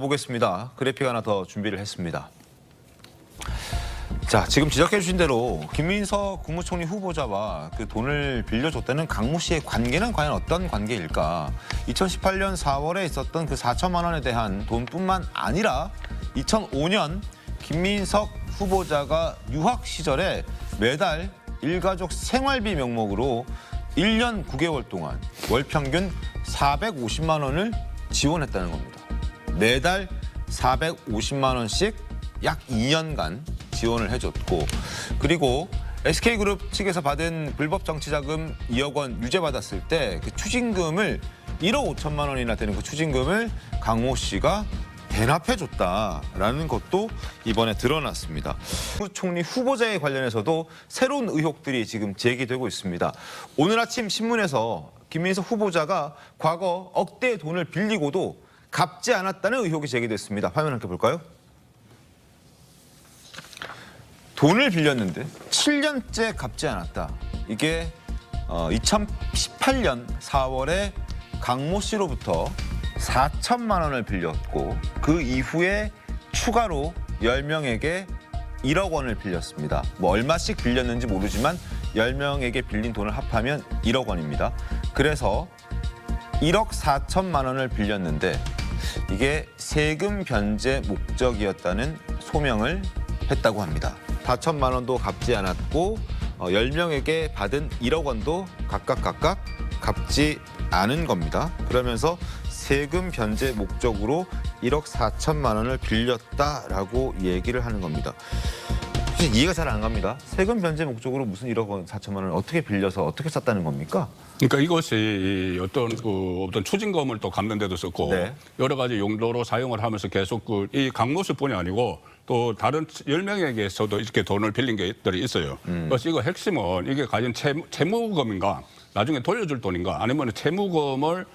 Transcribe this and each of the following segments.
보겠습니다. 그래픽 하나 더 준비를 했습니다. 자, 지금 지적해 주신 대로 김민석 국무총리 후보자와 그 돈을 빌려줬다는 강모 씨의 관계는 과연 어떤 관계일까? 2018년 4월에 있었던 그 4천만 원에 대한 돈뿐만 아니라 2005년 김민석 후보자가 유학 시절에 매달 일가족 생활비 명목으로 1년 9개월 동안 월 평균 450만 원을 지원했다는 겁니다. 매달 450만 원씩 약 2년간 지원을 해줬고, 그리고 SK그룹 측에서 받은 불법 정치자금 2억 원 유죄받았을 때 그 추징금을 1억 5천만 원이나 되는 그 추징금을 강모 씨가 대납해줬다라는 것도 이번에 드러났습니다. 국무총리 후보자에 관련해서도 새로운 의혹들이 지금 제기되고 있습니다. 오늘 아침 신문에서 김민석 후보자가 과거 억대의 돈을 빌리고도 갚지 않았다는 의혹이 제기됐습니다. 화면 함께 볼까요? 돈을 빌렸는데 7년째 갚지 않았다. 이게 2018년 4월에 강모 씨로부터 4천만 원을 빌렸고, 그 이후에 추가로 10명에게 1억 원을 빌렸습니다. 뭐 얼마씩 빌렸는지 모르지만 10명에게 빌린 돈을 합하면 1억 원입니다. 그래서 1억 4천만 원을 빌렸는데 이게 세금 변제 목적이었다는 소명을 했다고 합니다. 4천만 원도 갚지 않았고 10명에게 받은 1억 원도 각각 갚지 않은 겁니다. 그러면서 세금 변제 목적으로 1억 4천만 원을 빌렸다라고 얘기를 하는 겁니다. 이해가 잘 안 갑니다. 세금 변제 목적으로 무슨 1억 원 4천만 원을 어떻게 빌려서 어떻게 썼다는 겁니까? 그러니까 이것이 어떤 추징금을 또 갚는 데도 썼고, 네. 여러 가지 용도로 사용을 하면서 계속 이 강모 씨뿐이 아니고 또 다른 10명에게서도 이렇게 돈을 빌린 게들이 있어요. 그래서 이거 핵심은 이게 과연 채무금인가, 나중에 돌려줄 돈인가, 아니면 채무금을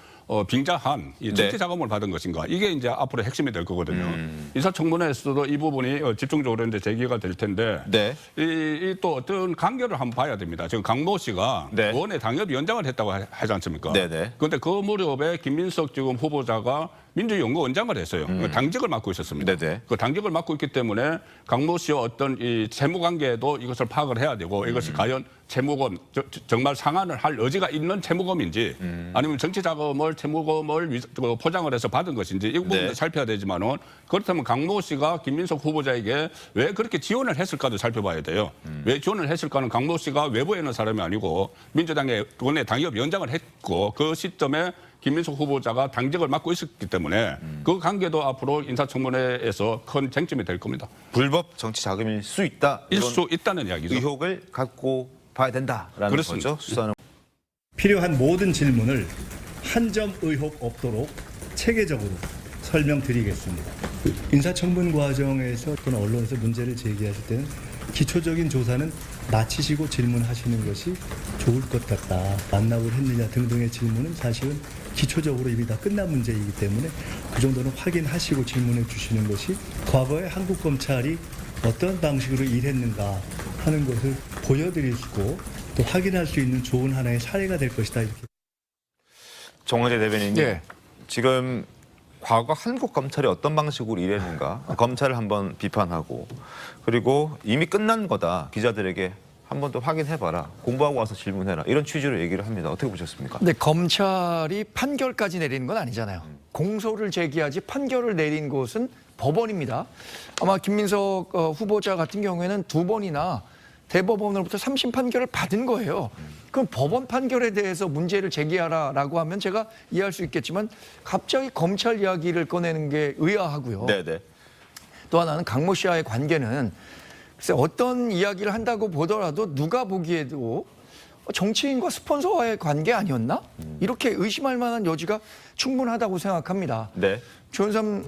빙자한 이 정치 자금을 받은 것인가, 이게 이제 앞으로 핵심이 될 거거든요. 인사청문회에서도 이 부분이 집중적으로 이제 제기가 될 텐데, 네. 이 또 어떤 관계를 한번 봐야 됩니다. 지금 강모 씨가 네. 의원의 당협위원장을 했다고 하지 않습니까? 네네. 그런데 그 무렵에 김민석 지금 후보자가 민주연구원장을 했어요. 당직을 맡고 있었습니다. 네네. 그 당직을 맡고 있기 때문에 강모 씨와 어떤 이 채무관계도 이것을 파악을 해야 되고, 이것이 과연 채무금, 정말 상환을 할 여지가 있는 채무금인지, 아니면 정치자금을 채무금을 포장을 해서 받은 것인지, 이 부분도 살펴야 되지만은, 그렇다면 강모 씨가 김민석 후보자에게 왜 그렇게 지원을 했을까도 살펴봐야 돼요. 왜 지원을 했을까는 강모 씨가 외부에 있는 사람이 아니고 민주당의 원내 당협위원장을 했고, 그 시점에 김민석 후보자가 당직을 맡고 있었기 때문에 그 관계도 앞으로 인사청문회에서 큰 쟁점이 될 겁니다. 불법 정치 자금일 수 있다. 일 수 있다는 이야기죠. 의혹을 갖고 봐야 된다라는 그렇습니다. 거죠. 수사는. 필요한 모든 질문을 한 점 의혹 없도록 체계적으로 설명드리겠습니다. 인사청문 과정에서 또는 언론에서 문제를 제기하실 때는 기초적인 조사는 마치시고 질문하시는 것이 좋을 것 같다. 반납을 했느냐 등등의 질문은 사실은 기초적으로 이미 다 끝난 문제이기 때문에 그 정도는 확인하시고 질문해 주시는 것이 과거에 한국 검찰이 어떤 방식으로 일했는가 하는 것을 보여드리고 또 확인할 수 있는 좋은 하나의 사례가 될 것이다. 이렇게. 정원재 대변인님, 네. 지금 과거 한국 검찰이 어떤 방식으로 일했는가 검찰을 한번 비판하고, 그리고 이미 끝난 거다, 기자들에게 한 번 더 확인해봐라, 공부하고 와서 질문해라, 이런 취지로 얘기를 합니다. 어떻게 보셨습니까? 근데 검찰이 판결까지 내리는 건 아니잖아요. 공소를 제기하지 판결을 내린 곳은 법원입니다. 아마 김민석 후보자 같은 경우에는 2번이나 대법원으로부터 3심 판결을 받은 거예요. 그럼 법원 판결에 대해서 문제를 제기하라라고 하면 제가 이해할 수 있겠지만, 갑자기 검찰 이야기를 꺼내는 게 의아하고요. 네네. 또 하나는 강모 씨와의 관계는 글쎄 어떤 이야기를 한다고 보더라도 누가 보기에도 정치인과 스폰서와의 관계 아니었나? 이렇게 의심할 만한 여지가 충분하다고 생각합니다. 네. 조현삼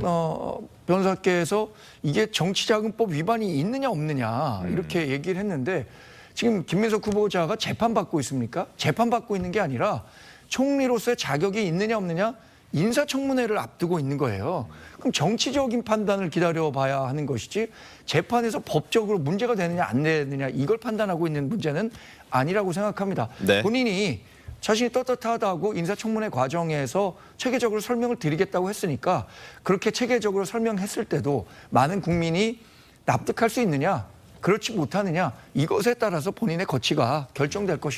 변호사께서 이게 정치자금법 위반이 있느냐 없느냐 이렇게 얘기를 했는데, 지금 김민석 후보자가 재판받고 있습니까? 재판받고 있는 게 아니라 총리로서의 자격이 있느냐 없느냐 인사청문회를 앞두고 있는 거예요. 그럼 정치적인 판단을 기다려봐야 하는 것이지, 재판에서 법적으로 문제가 되느냐 안 되느냐 이걸 판단하고 있는 문제는 아니라고 생각합니다. 네. 본인이 자신이 떳떳하다고 인사청문회 과정에서 체계적으로 설명을 드리겠다고 했으니까 그렇게 체계적으로 설명했을 때도 많은 국민이 납득할 수 있느냐, 그렇지 못하느냐, 이것에 따라서 본인의 거취가 결정될 것이다.